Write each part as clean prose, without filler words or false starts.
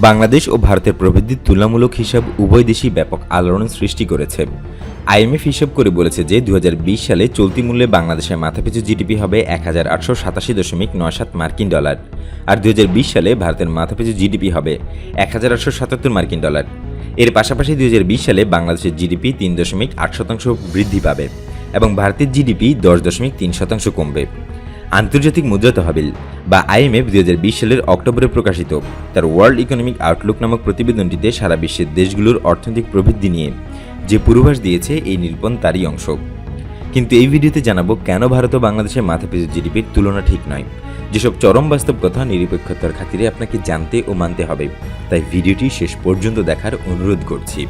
বাংলাদেশ ও ভারতের প্রবৃদ্ধির তুলনামূলক হিসাব উভয় দেশই ব্যাপক আলোড়ন সৃষ্টি করেছে। আইএমএফ হিসাব করে বলেছে যে 2020 সালে চলতি মূল্যে বাংলাদেশের মাথাপিছু জিডিপি হবে 1887.97 মার্কিন ডলার, আর 2020 সালে ভারতের মাথাপিছু জিডিপি হবে 1877 মার্কিন ডলার। এর পাশাপাশি 2020 সালে বাংলাদেশের জিডিপি 3.8% বৃদ্ধি পাবে এবং ভারতের জিডিপি 10.3% কমবে। আন্তর্জাতিক মুদ্রা তহবিল বা আইএমএফ 2020 সালের অক্টোবরে প্রকাশিত তার ওয়ার্ল্ড ইকোনমিক আউটলুক নামক প্রতিবেদনটিতে সারা বিশ্বের দেশগুলোর অর্থনৈতিক প্রবৃদ্ধি নিয়ে যে পূর্বাভাস দিয়েছে এই নিরূপণ তারই অংশ। কিন্তু এই ভিডিওতে জানাবো কেন ভারত ও বাংলাদেশের মাথাপিছু জিডিপির তুলনা ঠিক নয়, যেসব চরম বাস্তব কথা নিরপেক্ষতার খাতিরে আপনাকে জানতে ও মানতে হবে। তাই ভিডিওটি শেষ পর্যন্ত দেখার অনুরোধ করছি।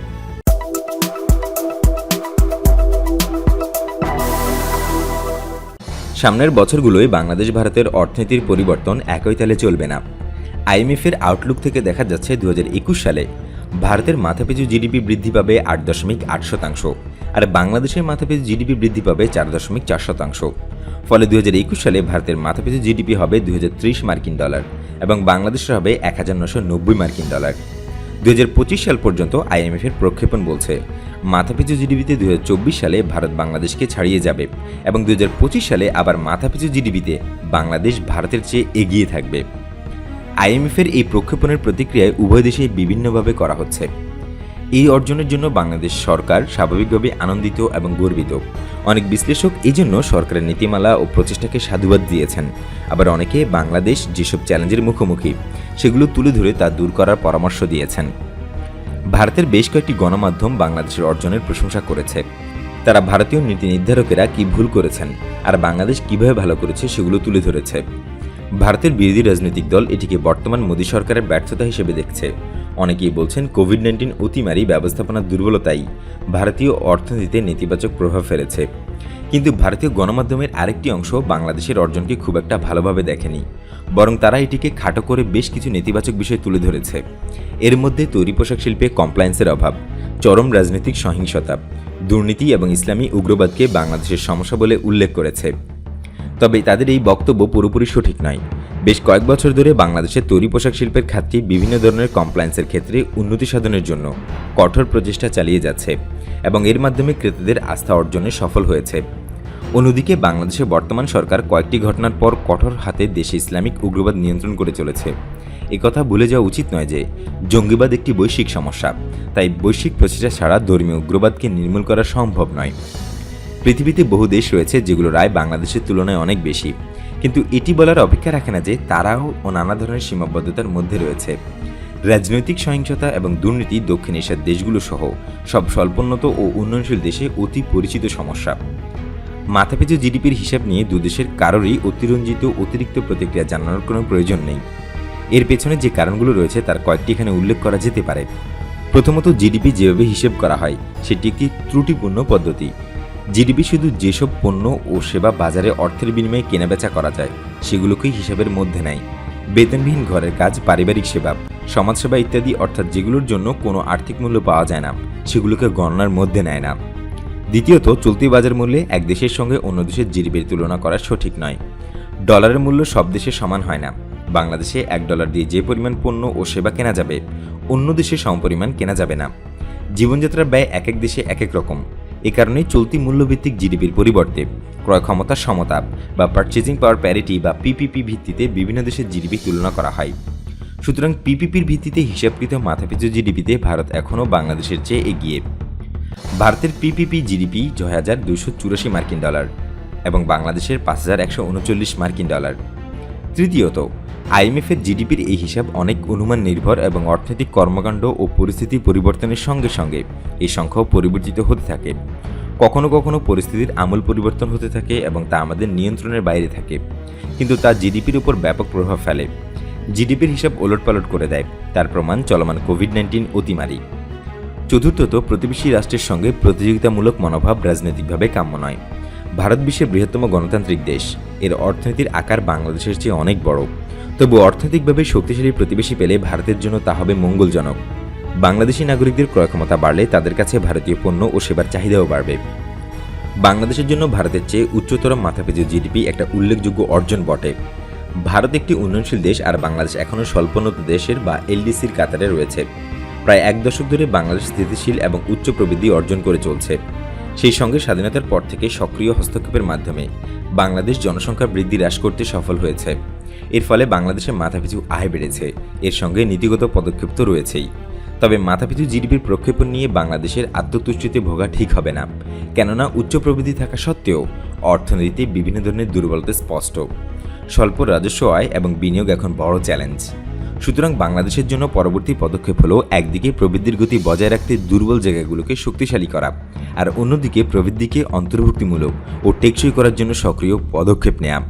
সামনের বছরগুলোয় বাংলাদেশ ভারতের অর্থনীতির পরিবর্তন একই তালে চলবে না। আইএমএফের আউটলুক থেকে দেখা যাচ্ছে 2021 সালে ভারতের মাথাপিছু জিডিপি বৃদ্ধি পাবে 8.8%, আর বাংলাদেশের মাথাপিছু জিডিপি বৃদ্ধি পাবে 4.4%। ফলে 2021 সালে ভারতের মাথাপিছু জিডিপি হবে 2030 মার্কিন ডলার এবং বাংলাদেশের হবে 1990 মার্কিন ডলার। 2025 সাল পর্যন্ত আইএমএফের প্রক্ষেপণ বলছে মাথাপিছু জিডিপিতে 2024 সালে ভারত বাংলাদেশকে ছাড়িয়ে যাবে এবং 2025 সালে আবার মাথাপিছু জিডিপিতে বাংলাদেশ ভারতের চেয়ে এগিয়ে থাকবে। আইএমএফের এই প্রক্ষেপণের প্রতিক্রিয়ায় উভয় দেশেই বিভিন্নভাবে করা হচ্ছে। এই অর্জনের জন্য বাংলাদেশ সরকার স্বাভাবিকভাবে আনন্দিত এবং গর্বিত। অনেক বিশ্লেষক এই জন্য সরকারের নীতিমালা ও প্রচেষ্টাকে সাধুবাদ দিয়েছেন, আবার অনেকে বাংলাদেশ যেসব চ্যালেঞ্জের মুখোমুখি সেগুলো তুলে ধরে তা দূর করার পরামর্শ দিয়েছেন। ভারতের বেশ কয়েকটি গণমাধ্যম বাংলাদেশের অর্জনের প্রশংসা করেছে। তারা ভারতীয় নীতি নির্ধারকেরা কি ভুল করেছেন আর বাংলাদেশ কিভাবে ভালো করেছে সেগুলো তুলে ধরেছে। ভারতের বিরোধী রাজনৈতিক দল এটিকে বর্তমান মোদী সরকারের ব্যর্থতা হিসেবে দেখছে। অনেকেই বলছেন কোভিড-19 অতিমারী ব্যবস্থাপনার দুর্বলতাই ভারতীয় অর্থনীতিতে নেতিবাচক প্রভাব ফেলেছে। কিন্তু ভারতীয় গণমাধ্যমের আরেকটি অংশ বাংলাদেশের অর্জনকে খুব একটা ভালোভাবে দেখেনি, বরং তারা এটিকে খাটো করে বেশ কিছু নেতিবাচক বিষয় তুলে ধরেছে। এর মধ্যে তৈরি পোশাক শিল্পে কমপ্লায়েন্সের অভাব, চরম রাজনৈতিক সহিংসতা, দুর্নীতি এবং ইসলামী উগ্রবাদকে বাংলাদেশের সমস্যা বলে উল্লেখ করেছে। তবে তাদের এই বক্তব্য পুরোপুরি সঠিক নয়। বেশ কয়েক বছর ধরে বাংলাদেশের তৈরি পোশাক শিল্পের খাতটি বিভিন্ন ধরনের কমপ্লায়েন্সের ক্ষেত্রে উন্নতি সাধনের জন্য কঠোর প্রচেষ্টা চালিয়ে যাচ্ছে এবং এর মাধ্যমে ক্রেতাদের আস্থা অর্জনে সফল হয়েছে। অন্যদিকে বাংলাদেশের বর্তমান সরকার কয়েকটি ঘটনার পর কঠোর হাতে দেশে ইসলামিক উগ্রবাদ নিয়ন্ত্রণ করে চলেছে। একথা ভুলে যাওয়া উচিত নয় যে জঙ্গিবাদ একটি বৈশ্বিক সমস্যা, তাই বৈশ্বিক প্রচেষ্টা ছাড়া ধর্মীয় উগ্রবাদকে নির্মূল করা সম্ভব নয়। পৃথিবীতে বহু দেশ রয়েছে যেগুলোর আয় বাংলাদেশের তুলনায় অনেক বেশি, কিন্তু এটি বলার অপেক্ষা রাখে না যে তারাও নানা ধরনের সীমাবদ্ধতার মধ্যে রয়েছে। রাজনৈতিক সহিংসতা এবং দুর্নীতি দক্ষিণ এশিয়ার দেশগুলো সহ সব স্বল্পোন্নত ও উন্নয়নশীল দেশে অতি পরিচিত সমস্যা। মাথাপিছু জিডিপির হিসাব নিয়ে দুদেশের কারোরই অতিরিক্ত প্রতিক্রিয়া জানানোর কোনো প্রয়োজন নেই। এর পেছনে যে কারণগুলো রয়েছে তার কয়েকটি এখানে উল্লেখ করা যেতে পারে। প্রথমত, জিডিপি যেভাবে হিসেব করা হয় সেটি একটি ত্রুটিপূর্ণ পদ্ধতি। জিডিপি শুধু যেসব পণ্য ও সেবা বাজারে অর্থের বিনিময়ে কেনাবেচা করা যায় সেগুলোকেই হিসাবের মধ্যে নেয়। বেতনবিহীন ঘরের কাজ, পারিবারিক সেবা, সমাজসেবা ইত্যাদি, অর্থাৎ যেগুলোর জন্য কোনো আর্থিক মূল্য পাওয়া যায় না সেগুলোকে গণনার মধ্যে নেয় না। দ্বিতীয়ত, চলতি বাজার মূল্যে এক দেশের সঙ্গে অন্য দেশের জিডিপির তুলনা করা সঠিক নয়। ডলারের মূল্য সব দেশে সমান হয় না। বাংলাদেশে $1 দিয়ে যে পরিমাণ পণ্য ও সেবা কেনা যাবে অন্য দেশে সমপরিমাণ কেনা যাবে না। জীবনযাত্রার ব্যয় এক এক দেশে এক এক রকম। এ কারণেই চলতি মূল্যভিত্তিক জিডিপির পরিবর্তে ক্রয় ক্ষমতার সমতা বা পারচেজিং পাওয়ার প্যারিটি বা পিপিপি ভিত্তিতে বিভিন্ন দেশের জিডিপি তুলনা করা হয়। সুতরাং পিপিপির ভিত্তিতে হিসাবকৃত মাথাপিছু জিডিপিতে ভারত এখনও বাংলাদেশের চেয়ে এগিয়ে। ভারতের পিপিপি জিডিপি 6,284 মার্কিন ডলার এবং বাংলাদেশের 5,139 মার্কিন ডলার। তৃতীয়ত, আইএমএফের জিডিপির এই হিসাব অনেক অনুমান নির্ভর এবং অর্থনৈতিক কর্মকাণ্ড ও পরিস্থিতি পরিবর্তনের সঙ্গে সঙ্গে এই সংখ্যাও পরিবর্তিত হতে থাকে। কখনো কখনো পরিস্থিতির আমূল পরিবর্তন হতে থাকে এবং তা আমাদের নিয়ন্ত্রণের বাইরে থাকে, কিন্তু তা জিডিপির উপর ব্যাপক প্রভাব ফেলে। জিডিপির হিসাব ওলটপালট করে দেয়। তার প্রমাণ চলমান কোভিড-19 অতিমারী। চতুর্থত, প্রতিবেশী রাষ্ট্রের সঙ্গে প্রতিযোগিতামূলক মনোভাব রাজনৈতিকভাবে কাম্য নয়। ভারত বিশ্বের বৃহত্তম গণতান্ত্রিক দেশ। এর অর্থনীতির আকার বাংলাদেশের চেয়ে অনেক বড়। তবু অর্থনৈতিকভাবে শক্তিশালী প্রতিবেশী পেলে ভারতের জন্য তা হবে মঙ্গলজনক। বাংলাদেশি নাগরিকদের ক্রয় ক্ষমতা বাড়লে তাদের কাছে ভারতীয় পণ্য ও সেবার চাহিদাও বাড়বে। বাংলাদেশের জন্য ভারতের চেয়ে উচ্চতর মাথাপিছু জিডিপি একটা উল্লেখযোগ্য অর্জন বটে। ভারত একটি উন্নয়নশীল দেশ আর বাংলাদেশ এখনও স্বল্পোন্নত দেশের বা এলডিসির কাতারে রয়েছে। প্রায় এক দশক ধরে বাংলাদেশ স্থিতিশীল এবং উচ্চ প্রবৃদ্ধি অর্জন করে চলছে। সেই সঙ্গে স্বাধীনতার পর থেকে সক্রিয় হস্তক্ষেপের মাধ্যমে বাংলাদেশ জনসংখ্যা বৃদ্ধি হ্রাস করতে সফল হয়েছে। এর ফলে বাংলাদেশের মাথাপিছু আয় বেড়েছে, এর সঙ্গে নীতিগত পদক্ষেপ তো রয়েছেই। তবে মাথাপিছু জিডিপির প্রক্ষেপণ নিয়ে বাংলাদেশের আত্মতুষ্টিতে ভোগা ঠিক হবে না, কেননা উচ্চ প্রবৃদ্ধি থাকা সত্ত্বেও অর্থনীতিতে বিভিন্ন ধরনের দুর্বলতা স্পষ্ট। স্বল্প রাজস্ব আয় এবং বিনিয়োগ এখন বড় চ্যালেঞ্জ। সুতরাং বাংলাদেশের জন্য পরবর্তী পদক্ষেপ হলো একদিকে প্রবৃদ্ধির গতি বজায় রাখতে দুর্বল জায়গাগুলোকে শক্তিশালী করা, আর অন্যদিকে প্রবৃদ্ধিকে অন্তর্ভুক্তিমূলক ও টেকসই করার জন্য সক্রিয় পদক্ষেপ নেওয়া।